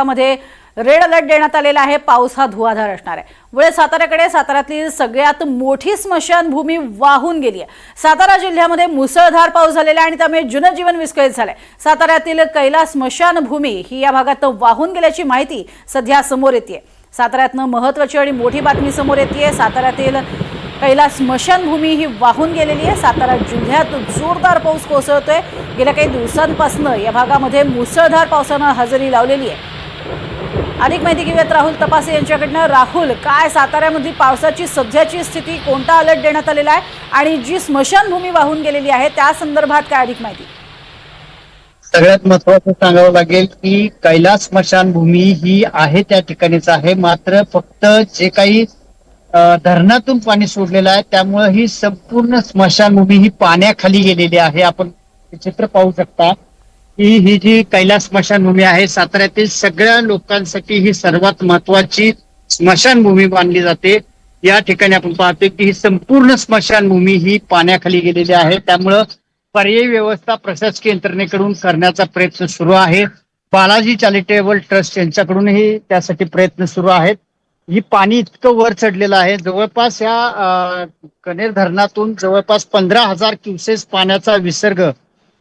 मध्ये red alert देण्यात आलेला आहे। पाऊस हा धुवाधार असणार आहे। मुळे साताऱ्यातील सगळ्यात मोठी स्मशानभूमी वाहून गेली आहे। सातारा जिल्ह्यामध्ये मुसळधार पाऊस झालेला आहे आणि त्यामुळे जनजीवन विस्कळीत झालंय। साताऱ्यातील कैलास स्मशानभूमी ही या भागात वाहून गेल्याची माहिती सध्या समोर येते। साताऱ्यातनं महत्त्वाची आणि मोठी बातमी समोर येते। साताऱ्यातील कैलास स्मशानभूमी ही वाहून गेलेली आहे। सातारा जिल्ह्यात जोरदार पाऊस कोसळतोय। गेल्या काही दिवसांपासून या भागामध्ये मुसळधार पावसानं हजेरी लावलेली आहे। अधिक माहिती घेऊयात राहुल तपासे यांच्याकडनं। राहुल, काय साताऱ्यामध्ये पावसाची सध्याची स्थिती, कोणता अलर्ट देण्यात आलेला आहे आणि जी स्मशानभूमी वाहून गेलेली आहे त्या संदर्भात काय अधिक माहिती? सगळ्यात महत्वाचं सांगावं लागेल की कैलास स्मशानभूमी ही आहे त्या ठिकाणीच आहे, मात्र फक्त जे काही धरणातून पाणी सोडलेलं आहे त्यामुळे ही संपूर्ण स्मशानभूमी ही पाण्याखाली गेलेली आहे। आपण चित्र पाहू शकता की ही जी कैलास स्मशानभूमी आहे साताऱ्यातील सगळ्या लोकांसाठी ही सर्वात महत्वाची स्मशानभूमी मानली जाते। या ठिकाणी आपण पाहतोय की ही संपूर्ण स्मशानभूमी ही पाण्याखाली गेलेली आहे। त्यामुळं पर्यायी व्यवस्था प्रशासकीय यंत्रणेकडून करण्याचा प्रयत्न सुरू आहे। बालाजी चॅरिटेबल ट्रस्ट यांच्याकडूनही त्यासाठी प्रयत्न सुरू आहेत। ही पाणी इतकं वर चढलेलं आहे, जवळपास या कनेर धरणातून जवळपास 15,000 क्युसेस पाण्याचा विसर्ग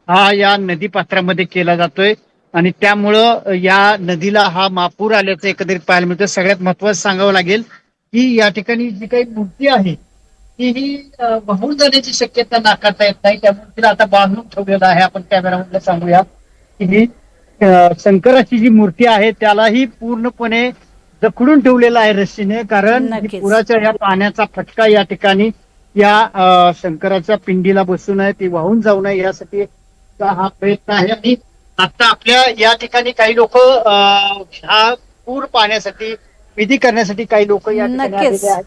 हा या नदी पात्रामध्ये केला जातोय आणि त्यामुळं या नदीला हा महापूर आल्याचं एकंदरीत पाहायला मिळतं। सगळ्यात महत्वाचं सांगावं लागेल की या ठिकाणी जी काही मूर्ती आहे ही वाहून जाण्याची शक्यता नाकारता येत नाही, त्यामुळे तिला आता बांधून ठेवलेलं आहे। आपण कॅमेरामधलं सांगूया की ही शंकराची जी मूर्ती आहे त्यालाही पूर्णपणे जखडून ठेवलेलं आहे रस्सीने, कारण पुराच्या या पाण्याचा फटका या ठिकाणी या शंकराच्या पिंडीला बसू नये, ती वाहून जाऊ नये यासाठी हा प्रयत्न आहे। आणि आता आपल्या या ठिकाणी काही लोक हा पूर पाण्यासाठी विधी करण्यासाठी काही लोक या ठिकाणी आलेले आहेत।